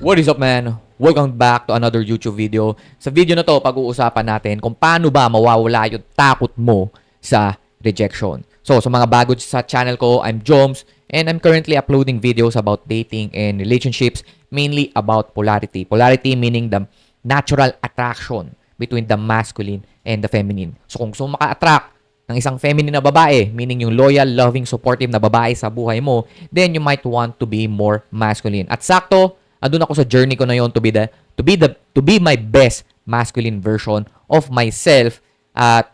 What is up, man? Welcome back to another YouTube video. Sa video na to, pag-uusapan natin kung paano ba mawawala yung takot mo sa rejection. So, sa mga bago sa channel ko, I'm Joms, and I'm currently uploading videos about dating and relationships, mainly about polarity. Polarity meaning the natural attraction between the masculine and the feminine. So, kung gusto mo maka-attract ng isang feminine na babae, meaning yung loyal, loving, supportive na babae sa buhay mo, then you might want to be more masculine. At sakto, andun ako sa journey ko na yon to be my best masculine version of myself. At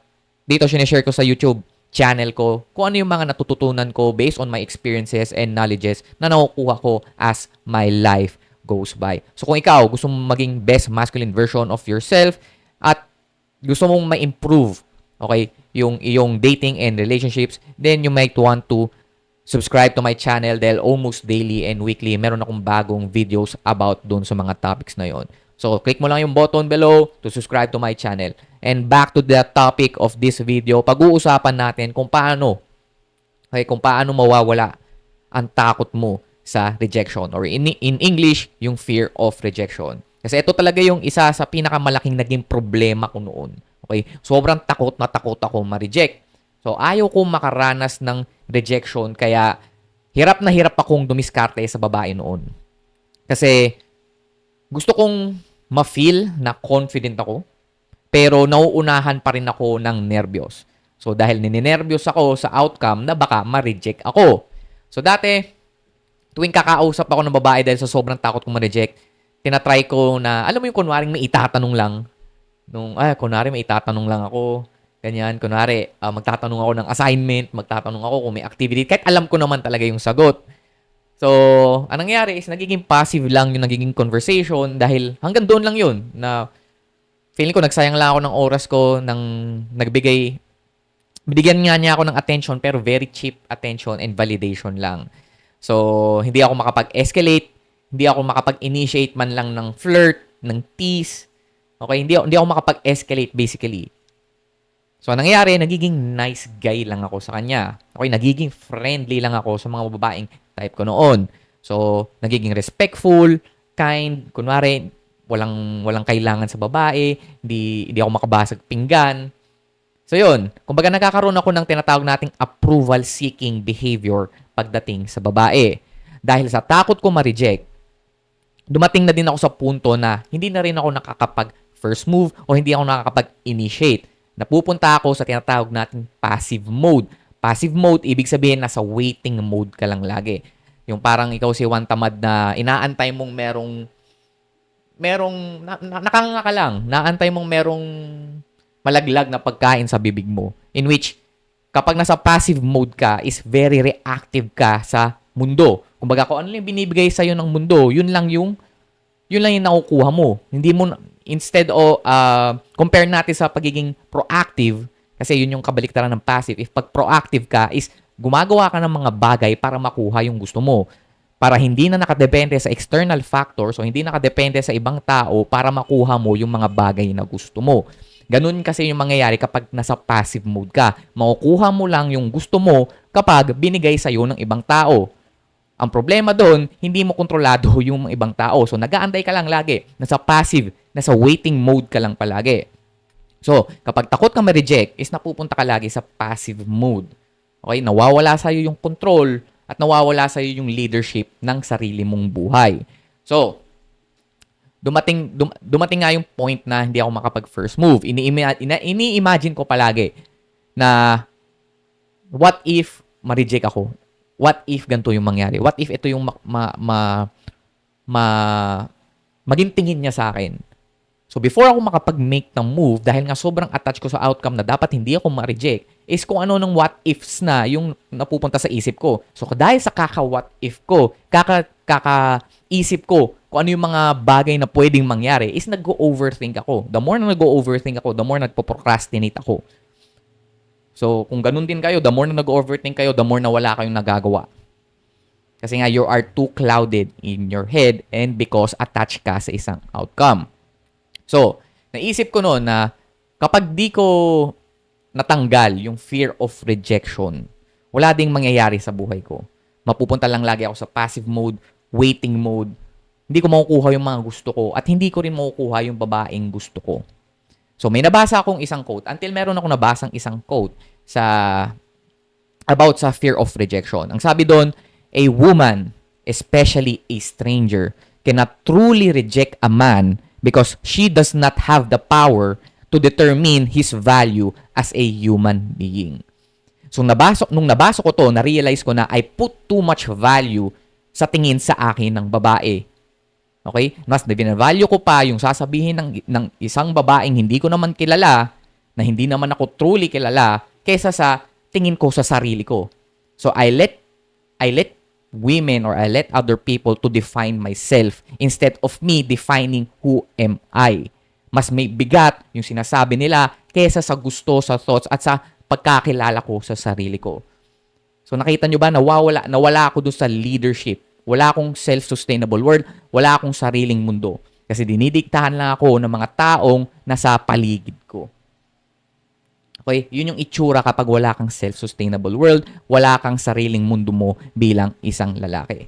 dito sinishare ko sa YouTube channel ko kung ano yung mga natututunan ko based on my experiences and knowledges na nakukuha ko as my life goes by. So kung ikaw gusto mong maging best masculine version of yourself at gusto mong ma-improve, okay, yung iyong dating and relationships, then you might want to subscribe to my channel dahil almost daily and weekly meron akong bagong videos about dun sa mga topics na yon. So, click mo lang yung button below to subscribe to my channel. And back to the topic of this video, pag-uusapan natin kung paano mawawala ang takot mo sa rejection, or in English, yung fear of rejection. Kasi ito talaga yung isa sa pinakamalaking naging problema ko noon. Okay? Sobrang takot na takot ako ma-reject. So, ayaw kong makaranas ng rejection, kaya hirap na hirap akong dumiskarte sa babae noon. Kasi gusto kong ma-feel na confident ako, pero nauunahan pa rin ako ng nervyos. So, dahil nininervyos ako sa outcome na baka ma-reject ako. So, dati, tuwing kakausap ako ng babae dahil sa sobrang takot kong ma-reject, tinatry ko na, alam mo yung kunwaring may itatanong lang. Kunwari may itatanong lang ako. Ganyan, kunwari, magtatanong ako ng assignment, magtatanong ako kung may activity, kahit alam ko naman talaga yung sagot. So, anong nangyari is nagiging passive lang yung nagiging conversation dahil hanggang doon lang yun na feeling ko nagsayang lang ako ng oras ko binigyan nga niya ako ng attention pero very cheap attention and validation lang. So, hindi ako makapag-escalate, hindi ako makapag-initiate man lang ng flirt, ng tease. Okay, hindi ako makapag-escalate basically. So, anong nangyari, nagiging nice guy lang ako sa kanya. Okay, nagiging friendly lang ako sa mga babaeng type ko noon. So, nagiging respectful, kind, kunwari, walang kailangan sa babae, hindi ako makabasag pinggan. So, yun. Kumbaga, nagkakaroon ako ng tinatawag nating approval-seeking behavior pagdating sa babae. Dahil sa takot ko ma-reject, dumating na din ako sa punto na hindi na rin ako nakakapag-first move o hindi ako nakakapag-initiate. Napupunta ako sa tinatawag nating passive mode. Passive mode, ibig sabihin nasa waiting mode ka lang lagi. Yung parang ikaw si Juan Tamad na inaantay mong nakanganga ka lang. Naantay mong merong malaglag na pagkain sa bibig mo. In which, kapag nasa passive mode ka, is very reactive ka sa mundo. Kumbaga, kung ano yung binibigay sa'yo ng mundo, yun lang yung nakukuha mo. Hindi mo, instead o compare natin sa pagiging proactive, kasi yun yung kabaliktaran ng passive. If pag proactive ka is gumagawa ka ng mga bagay para makuha yung gusto mo. Para hindi na nakadepende sa external factors o hindi nakadepende sa ibang tao para makuha mo yung mga bagay na gusto mo. Ganun kasi yung mangyayari kapag nasa passive mode ka. Makukuha mo lang yung gusto mo kapag binigay sa'yo ng ibang tao. Ang problema doon, hindi mo kontrolado yung ibang tao. So, nag-aantay ka lang lagi. Nasa passive, nasa waiting mode ka lang palagi. So, kapag takot ka ma-reject, is napupunta ka lagi sa passive mode. Okay? Nawawala sa'yo yung control at nawawala sa'yo yung leadership ng sarili mong buhay. So, dumating nga yung point na hindi ako makapag-first move. Ini-imagine ko palagi na what if ma-reject ako? What if ganito yung mangyari? What if ito yung maging tingin niya sa akin? So, before ako makapag-make ng move, dahil nga sobrang attached ko sa outcome na dapat hindi ako ma-reject, is kung ano ng what ifs na yung napupunta sa isip ko. So, dahil sa kaka-what if ko, kaka-isip ko kung ano yung mga bagay na pwedeng mangyari, is nag-go-overthink ako. The more na nag-go-overthink ako, the more nagpo-procrastinate ako. So, kung ganun din kayo, the more na nag-overthink kayo, the more na wala kayong nagagawa. Kasi nga, you are too clouded in your head and because attached ka sa isang outcome. So, naisip ko noon na kapag di ko natanggal yung fear of rejection, wala ding mangyayari sa buhay ko. Mapupunta lang lagi ako sa passive mode, waiting mode, hindi ko makukuha yung mga gusto ko at hindi ko rin makukuha yung babaeng gusto ko. So, may nabasa akong isang quote. Until meron akong nabasang isang quote sa about sa fear of rejection. Ang sabi doon, a woman, especially a stranger, cannot truly reject a man because she does not have the power to determine his value as a human being. So, nung nabasa ko to, na-realize ko na I put too much value sa tingin sa akin ng babae. Okay? Mas na-value ko pa yung sasabihin ng isang babaeng hindi ko naman kilala, na hindi naman ako truly kilala, kaysa sa tingin ko sa sarili ko. So, I let women or I let other people to define myself instead of me defining who am I. Mas may bigat yung sinasabi nila kaysa sa gusto, sa thoughts, at sa pagkakilala ko sa sarili ko. So nakita nyo ba, nawala ako doon sa leadership. Wala akong self-sustainable world, wala akong sariling mundo. Kasi dinidiktahan lang ako ng mga taong nasa paligid ko. Okay? Yun yung itsura kapag wala kang self-sustainable world, wala kang sariling mundo mo bilang isang lalaki.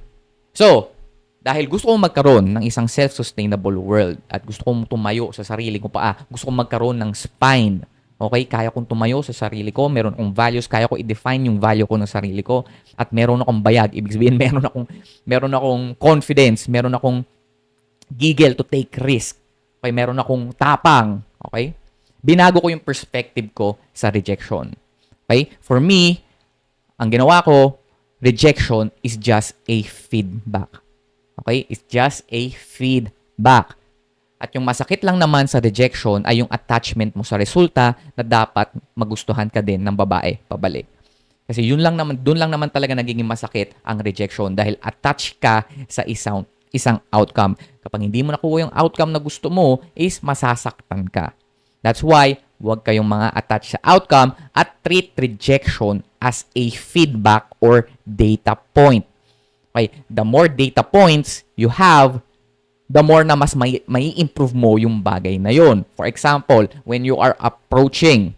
So, dahil gusto kong magkaroon ng isang self-sustainable world at gusto kong tumayo sa sarili ko paa, gusto kong magkaroon ng spine. Okay? Kaya kong tumayo sa sarili ko, meron akong values, kaya ko i-define yung value ko ng sarili ko, at meron akong bayag. Ibig sabihin, meron akong confidence, meron akong giggle to take risk. Okay? Meron akong tapang. Okay? Binago ko yung perspective ko sa rejection. Okay? For me, ang ginawa ko, rejection is just a feedback. Okay? It's just a feedback. At yung masakit lang naman sa rejection ay yung attachment mo sa resulta na dapat magustuhan ka din ng babae pabalik. Kasi doon lang naman talaga nagiging masakit ang rejection dahil attached ka sa isang outcome. Kapag hindi mo nakuha yung outcome na gusto mo, is masasaktan ka. That's why, huwag kayong mga attached sa outcome at treat rejection as a feedback or data point. Okay, the more data points you have, the more na mas may improve mo yung bagay na yon. For example, when you are approaching,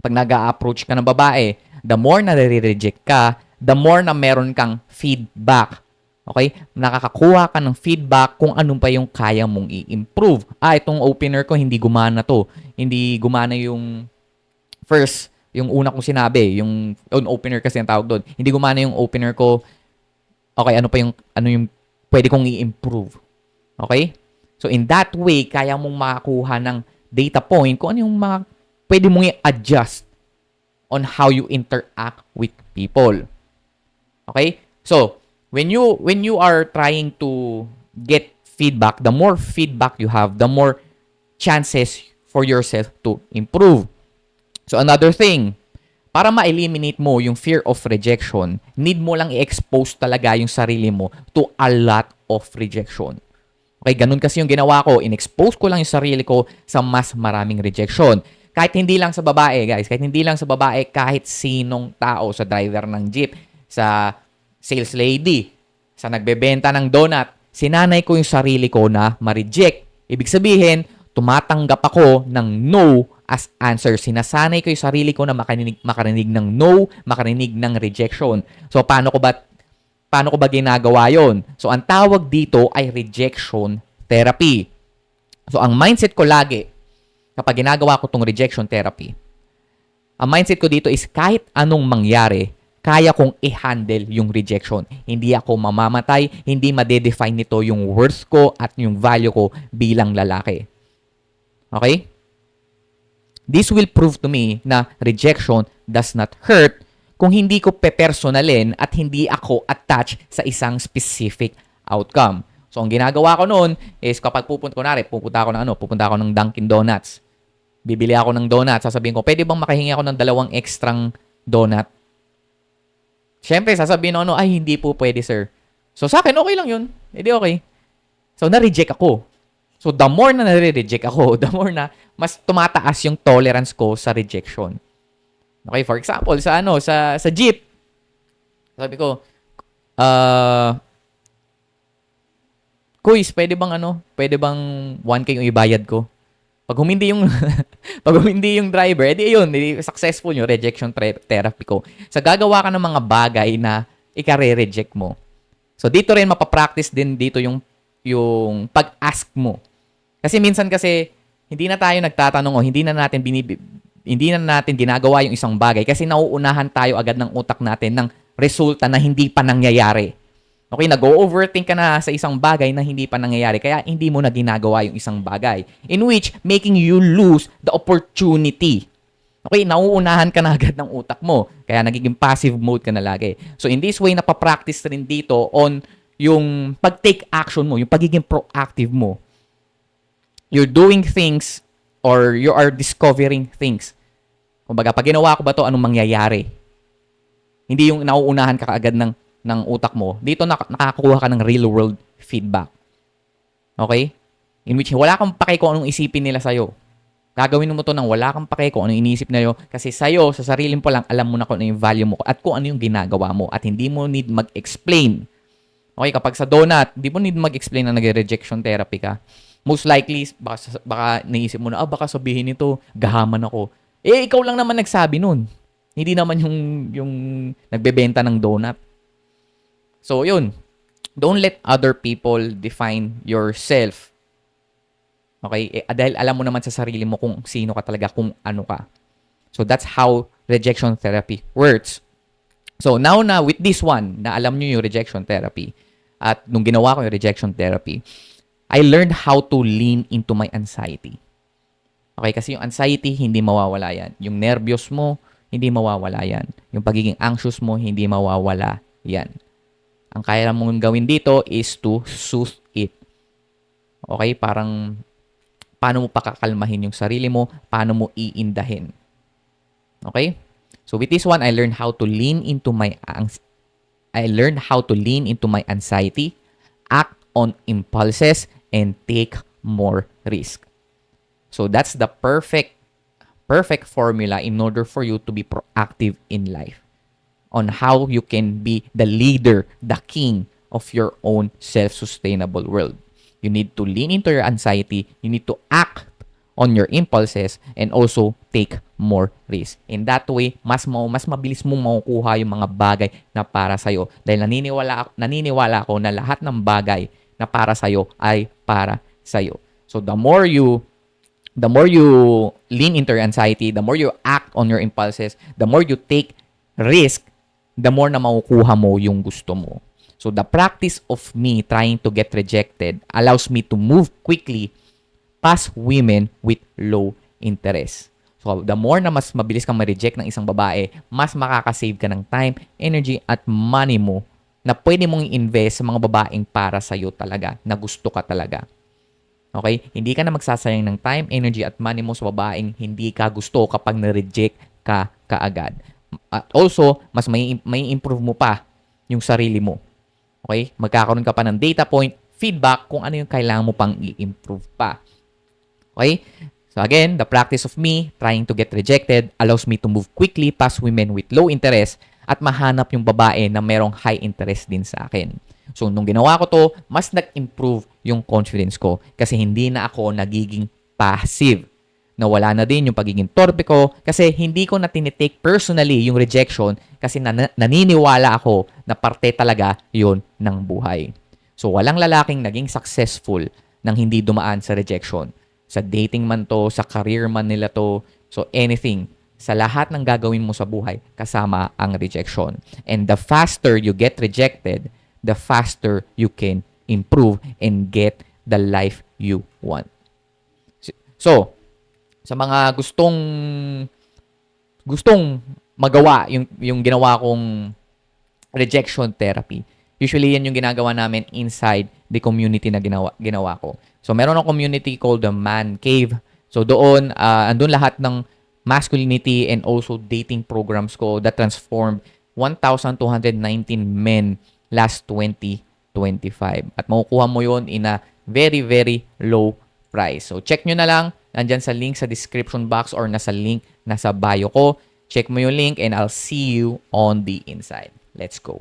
pag nag-a-approach ka ng babae, the more na re-reject ka, the more na meron kang feedback. Okay? Nakakakuha ka ng feedback kung anong pa yung kaya mong i-improve. Itong opener ko, hindi gumana to. Hindi gumana yung first, yung una kong sinabi, yung opener kasi ang tawag doon. Hindi gumana yung opener ko. Okay, ano yung pwede kong i-improve. Okay? So, in that way, kaya mong makakuha ng data point kung ano yung mga pwede mong i-adjust on how you interact with people. Okay? So, when you are trying to get feedback, the more feedback you have, the more chances for yourself to improve. So, another thing, para ma-eliminate mo yung fear of rejection, need mo lang i-expose talaga yung sarili mo to a lot of rejection. Okay, ganun kasi yung ginawa ko. In-expose ko lang yung sarili ko sa mas maraming rejection. Kahit hindi lang sa babae, guys. Kahit hindi lang sa babae, kahit sinong tao, sa driver ng jeep, sa sales lady, sa nagbebenta ng donut, sinanay ko yung sarili ko na ma-reject. Ibig sabihin, tumatanggap ako ng no as answer. Sinasanay ko yung sarili ko na makarinig ng no, makarinig ng rejection. So, paano ko ba ginagawa yon? So, ang tawag dito ay rejection therapy. So, ang mindset ko lagi, kapag ginagawa ko tong rejection therapy, ang mindset ko dito is kahit anong mangyari, kaya kong i-handle yung rejection. Hindi ako mamamatay, hindi madedefine nito yung worth ko at yung value ko bilang lalaki. Okay? This will prove to me na rejection does not hurt kung hindi ko pepersonalin at hindi ako attached sa isang specific outcome. So, ang ginagawa ko noon is kapag pupunta ako ng Dunkin Donuts. Bibili ako ng donut, sasabihin ko, pwede bang makahingi ako ng 2 extrang donut? Siyempre, sasabihin ko, ay, hindi po pwede, sir. So, sa akin, okay lang yun. Hindi okay. So, na-reject ako. So, the more na nare-reject ako, the more na mas tumataas yung tolerance ko sa rejection. Okay, for example, sa jeep. Sabi ko, Kuis, pwede bang 1K yung ibayad ko? Pag humindi yung driver, edi successful yung rejection therapy ko. So, gagawa ka ng mga bagay na ika-reject mo. So, dito rin mapapractice din dito yung yung pag-ask mo. Kasi minsan kasi hindi na tayo nagtatanong o hindi na natin ginagawa yung isang bagay kasi nauunahan tayo agad ng utak natin ng resulta na hindi pa nangyayari. Okay, nag-overthink ka na sa isang bagay na hindi pa nangyayari kaya hindi mo na ginagawa yung isang bagay in which making you lose the opportunity. Okay, nauunahan ka na agad ng utak mo kaya nagiging passive mode ka na lagi. So in this way, napapractice rin dito on yung pag-take action mo, yung pagiging proactive mo. You're doing things or you are discovering things. Kumbaga, pag ginawa ko ba to, anong mangyayari? Hindi yung nauunahan ka kaagad ng utak mo. Dito nakakakuha ka ng real world feedback. Okay? In which wala kang pake kung anong isipin nila sa'yo. Gagawin mo to nang wala kang pake kung anong iniisip nila kasi sa'yo, sa sarili mo lang, alam mo na kung ano yung value mo at kung ano yung ginagawa mo at hindi mo need mag-explain. Okay? Kapag sa donut, hindi mo need mag-explain na nag-rejection therapy ka. Most likely, baka naisip mo na, baka sabihin nito, gahaman ako. Ikaw lang naman nagsabi nun. Hindi naman yung nagbebenta ng donut. So, yun. Don't let other people define yourself. Okay? Dahil alam mo naman sa sarili mo kung sino ka talaga, kung ano ka. So, that's how rejection therapy works. So, now na with this one, na alam nyo yung rejection therapy, at nung ginawa ko yung rejection therapy, I learned how to lean into my anxiety. Okay? Kasi yung anxiety, hindi mawawala yan. Yung nervyos mo, hindi mawawala yan. Yung pagiging anxious mo, hindi mawawala yan. Ang kaya mong gawin dito is to soothe it. Okay? Parang, paano mo pakakalmahin yung sarili mo, paano mo iindahin. Okay? So with this one, I learned how to lean into my anxiety, act on impulses, and take more risk. So that's the perfect formula in order for you to be proactive in life. On how you can be the leader, the king of your own self-sustainable world. You need to lean into your anxiety. You need to act on your impulses and also take more risk. In that way, mas mabilis mong makukuha yung mga bagay na para sa'yo. Dahil naniniwala ako na lahat ng bagay na para sa'yo ay para sa'yo. So the more you lean into your anxiety, the more you act on your impulses, the more you take risk, the more na makukuha mo yung gusto mo. So the practice of me trying to get rejected allows me to move quickly past women with low interest. So the more na mas mabilis kang ma-reject ng isang babae, mas makakasave ka ng time, energy, at money mo na pwede mong i-invest sa mga babaeng para sa'yo talaga, na gusto ka talaga. Okay? Hindi ka na magsasayang ng time, energy, at money mo sa babaeng hindi ka gusto kapag na-reject ka kaagad. At also, mas may improve mo pa yung sarili mo. Okay? Magkakaroon ka pa ng data point, feedback kung ano yung kailangan mo pang i-improve pa. Okay? So again, the practice of me trying to get rejected allows me to move quickly past women with low interest at mahanap yung babae na merong high interest din sa akin. So nung ginawa ko to, mas nag-improve yung confidence ko kasi hindi na ako nagiging passive. Nawala na din yung pagiging torpe ko kasi hindi ko na tinitake personally yung rejection kasi naniniwala ako na parte talaga yon ng buhay. So walang lalaking naging successful nang hindi dumaan sa rejection. Sa dating man to, sa career man nila to, so anything. Sa lahat ng gagawin mo sa buhay, kasama ang rejection. And the faster you get rejected, the faster you can improve and get the life you want. So, sa mga gustong magawa yung ginawa kong rejection therapy. Usually yan yung ginagawa namin inside the community na ginawa ko. So meron akong community called the Man Cave. So doon andun lahat ng masculinity and also dating programs ko that transformed 1,219 men last 2025. At makukuha mo yon in a very, very low price. So check nyo na lang. Nandyan sa link sa description box or nasa link nasa bio ko. Check mo yung link and I'll see you on the inside. Let's go.